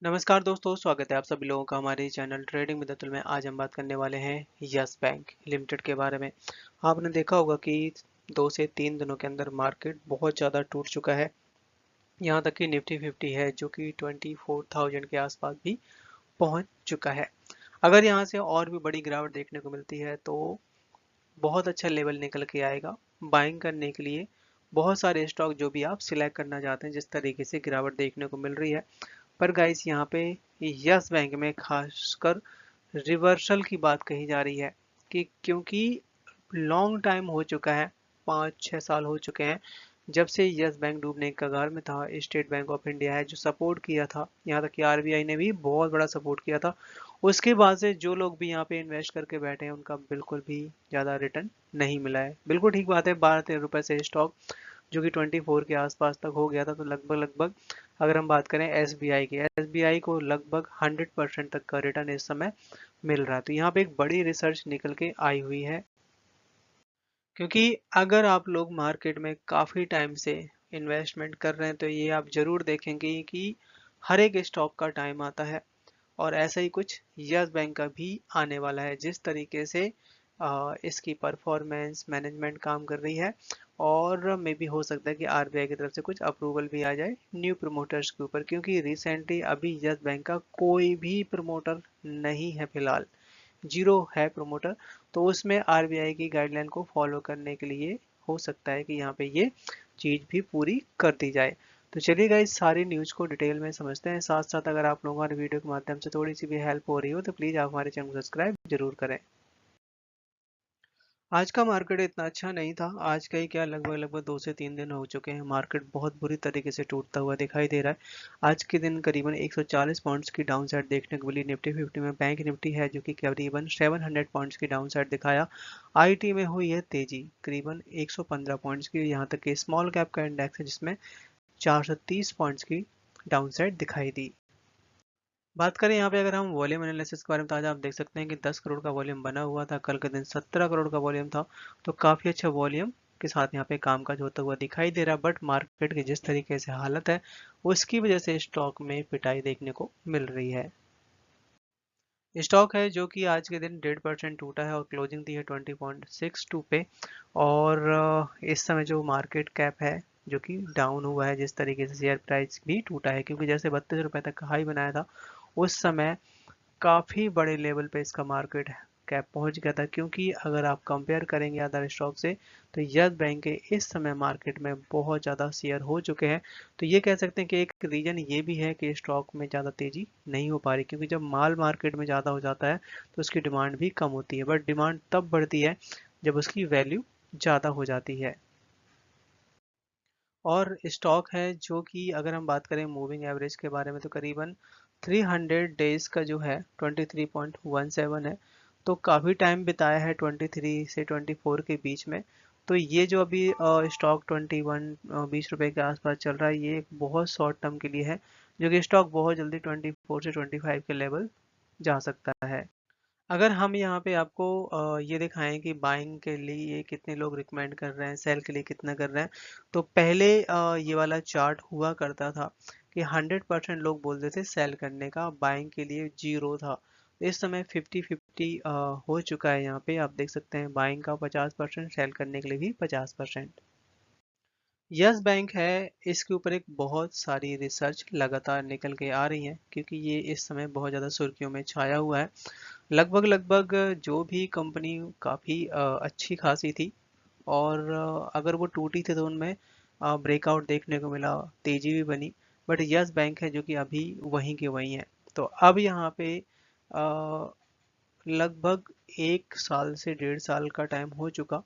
नमस्कार दोस्तों, स्वागत है आप सभी लोगों का हमारे चैनल ट्रेडिंग विद अतुल में। आज हम बात करने वाले हैं यस बैंक लिमिटेड के बारे में। आपने देखा होगा कि 2 से 3 दिनों के अंदर मार्केट बहुत ज़्यादा टूट चुका है। यहाँ तक कि निफ्टी 50 है जो कि 24,000 के आसपास भी पहुँच चुका है। अगर यहाँ से और भी बड़ी गिरावट देखने को मिलती है तो बहुत अच्छा लेवल निकल के आएगा बाइंग करने के लिए। बहुत सारे स्टॉक जो भी आप सिलेक्ट करना चाहते हैं, जिस तरीके से गिरावट देखने को मिल रही है। पर गाइस, यहाँ पे यस बैंक में खासकर रिवर्सल की बात कही जा रही है कि क्योंकि लॉन्ग टाइम हो चुका है, 5-6 साल हो चुके हैं जब से यस बैंक डूबने के कगार में था। स्टेट बैंक ऑफ इंडिया है जो सपोर्ट किया था, यहाँ तक कि आरबीआई ने भी बहुत बड़ा सपोर्ट किया था। उसके बाद से जो लोग भी यहाँ पे इन्वेस्ट करके बैठे हैं उनका बिल्कुल भी ज़्यादा रिटर्न नहीं मिला है। बिल्कुल ठीक बात है, 12-13 रुपए से स्टॉक जो कि 24 के आसपास तक हो गया था, तो लगभग लगभग अगर हम बात करें एसबीआई की, एसबीआई को लगभग 100% तक का रिटर्न इस समय मिल रहा है। तो यहाँ पे एक बड़ी रिसर्च निकल के आई हुई है, क्योंकि अगर आप लोग मार्केट में काफ़ी टाइम से इन्वेस्टमेंट कर रहे हैं तो ये आप जरूर देखेंगे कि हर एक स्टॉक का टाइम आता है, और ऐसा ही कुछ यस बैंक का भी आने वाला है। जिस तरीके से इसकी परफॉर्मेंस मैनेजमेंट काम कर रही है, और मे भी हो सकता है कि आरबीआई की तरफ से कुछ अप्रूवल भी आ जाए न्यू प्रमोटर्स के ऊपर, क्योंकि रिसेंटली अभी यस बैंक का कोई भी प्रमोटर नहीं है फिलहाल, जीरो है प्रमोटर। तो उसमें आरबीआई की गाइडलाइन को फॉलो करने के लिए हो सकता है कि यहाँ पे ये चीज़ भी पूरी कर दी जाए। तो चलिए गाइस, सारी न्यूज़ को डिटेल में समझते हैं। साथ साथ अगर आप लोगों को वीडियो के माध्यम से थोड़ी सी भी हेल्प हो रही हो तो प्लीज़ आप हमारे चैनल को सब्सक्राइब जरूर करें। आज का मार्केट इतना अच्छा नहीं था। आज का ही क्या, लगभग लगभग 2 से 3 दिन हो चुके हैं, मार्केट बहुत बुरी तरीके से टूटता हुआ दिखाई दे रहा है। आज के दिन करीबन 140 पॉइंट्स की डाउन साइड देखने को मिली निफ्टी 50 में। बैंक निफ्टी है जो कि करीबन 700 पॉइंट्स की डाउन साइड दिखाया। आईटी में हुई है तेजी करीबन 115 पॉइंट्स की। यहाँ तक कि स्मॉल कैप का इंडेक्स है जिसमें 430 पॉइंट्स की डाउन साइड दिखाई दी। बात करें यहाँ पे, अगर हम वॉल्यूम एनालिसिस के बारे में, तो आज आप देख सकते हैं कि 10 करोड़ का वॉल्यूम बना हुआ था। कल के दिन 17 करोड़ का वॉल्यूम था। तो काफ़ी अच्छा वॉल्यूम के साथ यहाँ पे कामकाज होता हुआ दिखाई दे रहा है। बट मार्केट की जिस तरीके से हालत है उसकी वजह से स्टॉक में पिटाई देखने को मिल रही है। स्टॉक है जो कि आज के दिन 1.5% टूटा है और क्लोजिंग दी है 20.62 पे। और इस समय जो मार्केट कैप है जो कि डाउन हुआ है, जिस तरीके से शेयर प्राइस भी टूटा है, क्योंकि जैसे 32 रुपए तक का हाई बनाया था उस समय काफ़ी बड़े लेवल पे इसका मार्केट कैप पहुंच गया था। क्योंकि अगर आप कंपेयर करेंगे अदर स्टॉक से तो यस बैंक के इस समय मार्केट में बहुत ज़्यादा शेयर हो चुके हैं। तो ये कह सकते हैं कि एक रीज़न ये भी है कि स्टॉक में ज़्यादा तेज़ी नहीं हो पा रही, क्योंकि जब माल मार्केट में ज़्यादा हो जाता है तो उसकी डिमांड भी कम होती है। बट डिमांड तब बढ़ती है जब उसकी वैल्यू ज़्यादा हो जाती है। और स्टॉक है जो कि अगर हम बात करें मूविंग एवरेज के बारे में तो करीबन 300 डेज का जो है 23.17 है। तो काफ़ी टाइम बिताया है 23 से 24 के बीच में। तो ये जो अभी स्टॉक 21-20 रुपए के आसपास चल रहा है, ये एक बहुत शॉर्ट टर्म के लिए है, जो कि स्टॉक बहुत जल्दी 24 से 25 के लेवल जा सकता है। अगर हम यहाँ पे आपको ये दिखाएं कि बाइंग के लिए कितने लोग रिकमेंड कर रहे हैं, सेल के लिए कितना कर रहे हैं, तो पहले ये वाला चार्ट हुआ करता था कि 100% लोग बोलते थे सेल करने का, बाइंग के लिए जीरो था। इस समय 50-50 हो चुका है। यहाँ पे आप देख सकते हैं बाइंग का 50%, सेल करने के लिए भी 50%। यस बैंक है, इसके ऊपर एक बहुत सारी रिसर्च लगातार निकल के आ रही है, क्योंकि ये इस समय बहुत ज़्यादा सुर्खियों में छाया हुआ है। लगभग लगभग जो भी कंपनी काफ़ी अच्छी खासी थी, और अगर वो टूटी थी तो उनमें ब्रेकआउट देखने को मिला, तेजी भी बनी। बट यस बैंक है जो कि अभी वहीं के वहीं है। तो अब यहाँ पे अ, लगभग 1 साल से 1.5 साल का टाइम हो चुका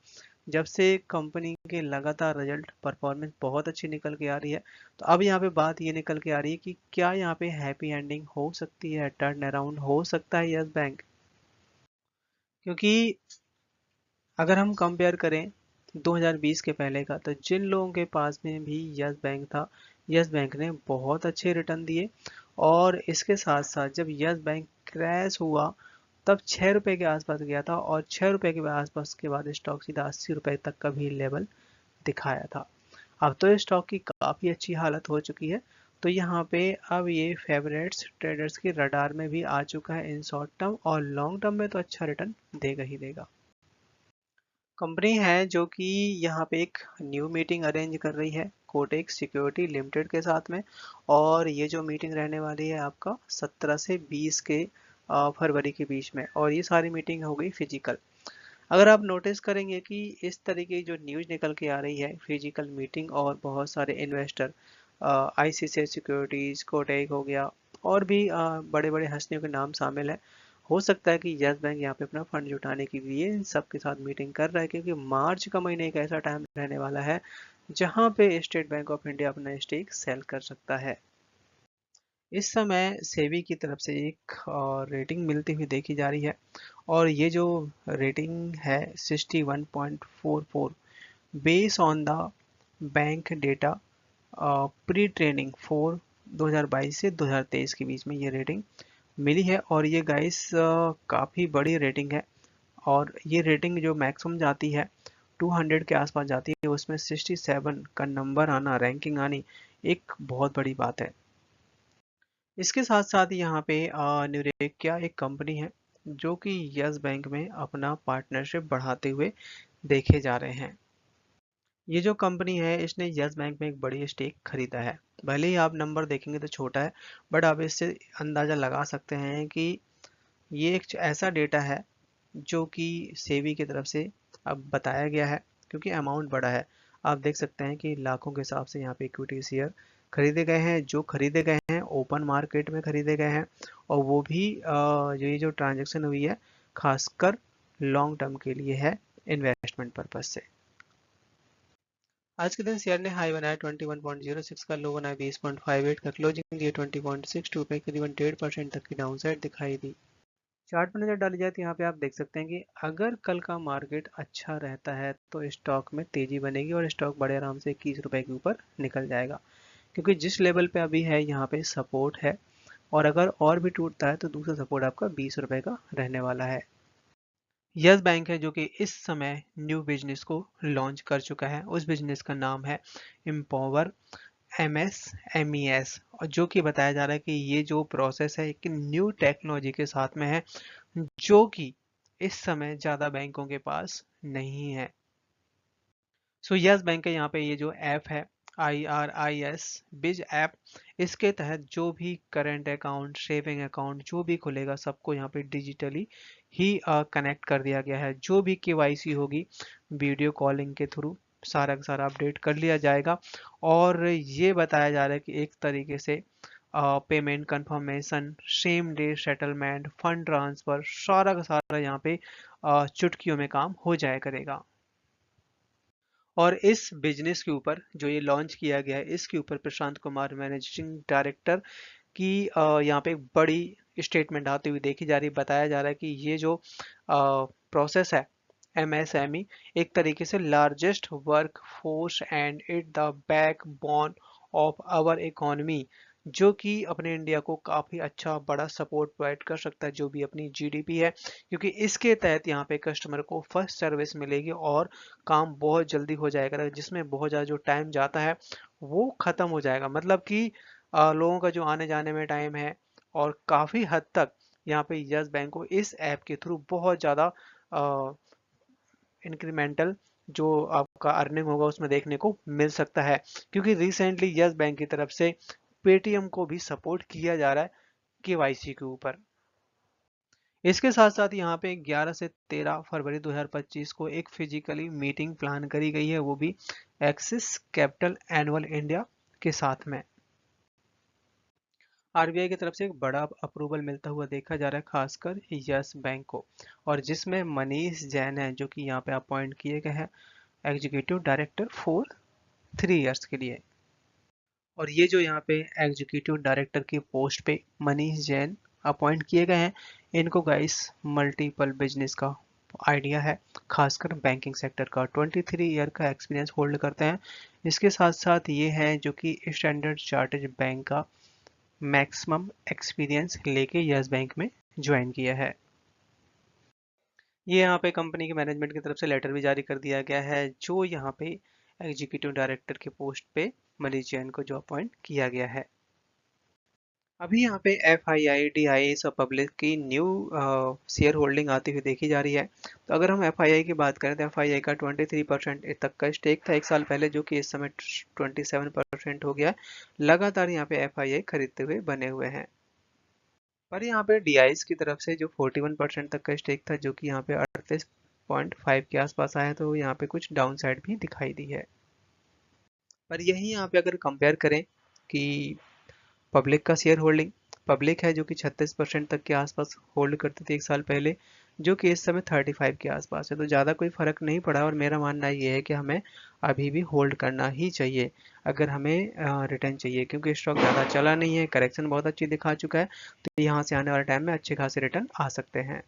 जब से कंपनी के लगातार रिजल्ट परफॉर्मेंस बहुत अच्छी निकल के आ रही है। तो अब यहाँ पे बात ये निकल के आ रही है कि क्या यहाँ पे हैप्पी एंडिंग हो सकती है, टर्न अराउंड हो सकता है यस बैंक। क्योंकि अगर हम कंपेयर करें 2020 के पहले का, तो जिन लोगों के पास में भी यस बैंक था, यस बैंक ने बहुत अच्छे रिटर्न दिए। और इसके साथ साथ जब यस बैंक क्रैश हुआ तब 6 रुपए के आसपास गया था, और 6 रुपए के आसपास के बाद स्टॉक सीधा 80 रुपए तक का भी लेवल दिखाया था। अब तो स्टॉक की काफ़ी अच्छी हालत हो चुकी है। तो यहाँ पे अब ये फेवरेट्स ट्रेडर्स की रडार में भी आ चुका है इन शॉर्ट टर्म, और लॉन्ग टर्म में तो अच्छा रिटर्न देगा ही देगा। कंपनी है जो कि यहाँ पे एक न्यू मीटिंग अरेंज कर रही है कोटेक सिक्योरिटी लिमिटेड के साथ में, और ये जो मीटिंग रहने वाली है आपका 17 से 20 के फरवरी के बीच में, और ये सारी मीटिंग हो गई फिजिकल। अगर आप नोटिस करेंगे कि इस तरीके की जो न्यूज़ निकल के आ रही है, फिजिकल मीटिंग और बहुत सारे इन्वेस्टर, आईसीआईसीआई सिक्योरिटीज, कोटक हो गया, और भी बड़े बड़े हस्तियों के नाम शामिल है। हो सकता है कि यस बैंक यहाँ पे अपना फंड जुटाने के लिए इन सबके साथ मीटिंग कर रहा है, क्योंकि मार्च का महीना एक ऐसा टाइम रहने वाला है जहाँ पे स्टेट बैंक ऑफ इंडिया अपना स्टेक सेल कर सकता है। इस समय सेबी की तरफ से एक रेटिंग मिलती हुई देखी जा रही है, और ये जो रेटिंग है 61.44, base on the bank data pre training for 2022 से 2023 के बीच में ये रेटिंग मिली है। और ये गाइस काफ़ी बड़ी रेटिंग है, और ये रेटिंग जो मैक्सिमम जाती है 200 के आसपास जाती है, उसमें 67 का नंबर आना, रैंकिंग आनी, एक बहुत बड़ी बात है। इसके साथ साथ यहाँ पे न्यूरेकिया एक कंपनी है जो कि यस बैंक में अपना पार्टनरशिप बढ़ाते हुए देखे जा रहे हैं। ये जो कंपनी है इसने यस बैंक में एक बड़ी स्टेक खरीदा है। भले ही आप नंबर देखेंगे तो छोटा है, बट आप इससे अंदाज़ा लगा सकते हैं कि ये एक ऐसा डेटा है जो कि सेबी की तरफ से अब बताया गया है, क्योंकि अमाउंट बड़ा है। आप देख सकते हैं कि लाखों के हिसाब से यहाँ पे इक्विटी शेयर खरीदे गए हैं, जो खरीदे गए हैं ओपन मार्केट में खरीदे गए हैं, और वो भी ये जो ट्रांजैक्शन हुई है खासकर लॉन्ग टर्म के लिए है, इन्वेस्टमेंट पर्पज से। आज के दिन शेयर ने हाई बनाया 21.06 का, लो बनाया 20.58 का, क्लोजिंग दिए 20.62 पे, करीबन 1.5% तक की डाउनसाइड दिखाई दी। चार्ट पर नजर डाली जाए तो यहाँ पे आप देख सकते हैं कि अगर कल का मार्केट अच्छा रहता है तो स्टॉक में तेजी बनेगी, और स्टॉक बड़े आराम से 21 रुपए के ऊपर निकल जाएगा, क्योंकि जिस लेवल पे अभी है यहाँ पे सपोर्ट है, और अगर और भी टूटता है तो दूसरा सपोर्ट आपका 20 रुपए का रहने वाला है। यस बैंक है जो कि इस समय न्यू बिजनेस को लॉन्च कर चुका है। उस बिजनेस का नाम है एम्पावर MSMES, और जो कि बताया जा रहा है कि ये जो प्रोसेस है एक न्यू टेक्नोलॉजी के साथ में है, जो कि इस समय ज़्यादा बैंकों के पास नहीं है। सो यस बैंक का यहाँ पे ये जो ऐप है IRIS बिज ऐप, इसके तहत जो भी करंट अकाउंट, सेविंग अकाउंट जो भी खुलेगा सबको यहाँ पे डिजिटली ही कनेक्ट कर दिया गया है। जो भी KYC होगी वीडियो कॉलिंग के थ्रू सारा का सारा अपडेट कर लिया जाएगा, और ये बताया जा रहा है कि एक तरीके से payment confirmation, same day settlement, fund transfer, सारा का सारा यहाँ पे चुटकियों में काम हो जाया करेगा। और इस बिजनेस के ऊपर जो ये लॉन्च किया गया है, इसके ऊपर प्रशांत कुमार मैनेजिंग डायरेक्टर की यहाँ पे एक बड़ी स्टेटमेंट आती हुई देखी जा रही है। बताया जा रहा है कि ये जो प्रोसेस है MSME एक तरीके से largest work force and it the backbone of our economy, जो कि अपने इंडिया को काफ़ी अच्छा बड़ा सपोर्ट प्रोवाइड कर सकता है, जो भी अपनी GDP है, क्योंकि इसके तहत यहाँ पे कस्टमर को फर्स्ट सर्विस मिलेगी और काम बहुत जल्दी हो जाएगा, जिसमें बहुत ज़्यादा जो टाइम जाता है वो ख़त्म हो जाएगा। मतलब कि लोगों का जो आने जाने में टाइम है, और काफ़ी हद तक यहाँ पे यस बैंक को इस ऐप के थ्रू बहुत ज़्यादा इंक्रीमेंटल जो आपका अर्निंग होगा उसमें देखने को मिल सकता है, क्योंकि रिसेंटली यस बैंक की तरफ से पेटीएम को भी सपोर्ट किया जा रहा है KYC के ऊपर। इसके साथ साथ यहाँ पे 11 से 13 फरवरी 2025 को एक फिजिकली मीटिंग प्लान करी गई है, वो भी एक्सिस कैपिटल एनुअल इंडिया के साथ में। RBI की तरफ से एक बड़ा अप्रूवल मिलता हुआ देखा जा रहा है खासकर यस बैंक को, और जिसमें मनीष जैन है जो कि यहाँ पे अपॉइंट किए गए हैं एग्जीक्यूटिव डायरेक्टर फॉर 3 इयर्स के लिए। और ये जो यहाँ पे एग्जीक्यूटिव डायरेक्टर की पोस्ट पे मनीष जैन अपॉइंट किए गए हैं, इनको गाइस मल्टीपल बिजनेस का आइडिया है, खासकर बैंकिंग सेक्टर का। 23 ईयर का एक्सपीरियंस होल्ड करते हैं। इसके साथ साथ ये है जो कि स्टैंडर्ड चार्टर्ड बैंक का मैक्सिमम एक्सपीरियंस लेके यस बैंक में ज्वाइन किया है। ये यहाँ पे कंपनी के मैनेजमेंट की तरफ से लेटर भी जारी कर दिया गया है, जो यहाँ पे एग्जीक्यूटिव डायरेक्टर के पोस्ट पे मनीष जैन को जो अपॉइंट किया गया है। अभी यहाँ पे F I I D I सब पब्लिक की न्यू शेयर होल्डिंग आती हुई देखी जा रही है। तो अगर हम एफ आई आई की बात करें तो एफ आई आई का 23% तक का स्टेक था एक साल पहले, जो कि इस समय 27% हो गया है। लगातार यहाँ पे एफ आई आई खरीदते हुए बने हुए हैं। पर यहाँ पे डी आई की तरफ से जो 41% तक का स्टेक था, जो कि यहाँ पे 38.5 के आसपास आया, तो यहाँ पे कुछ डाउन साइड भी दिखाई दी है। पर यही यहाँ पे अगर कंपेयर करें कि पब्लिक का शेयर होल्डिंग, पब्लिक है जो कि 36% तक के आसपास होल्ड करती थी एक साल पहले, जो कि इस समय 35 के आसपास है। तो ज़्यादा कोई फर्क नहीं पड़ा और मेरा मानना ये है कि हमें अभी भी होल्ड करना ही चाहिए अगर हमें रिटर्न चाहिए, क्योंकि स्टॉक ज़्यादा चला नहीं है, करेक्शन बहुत अच्छी दिखा चुका है। तो यहाँ से आने वाले टाइम में अच्छे खासे रिटर्न आ सकते हैं।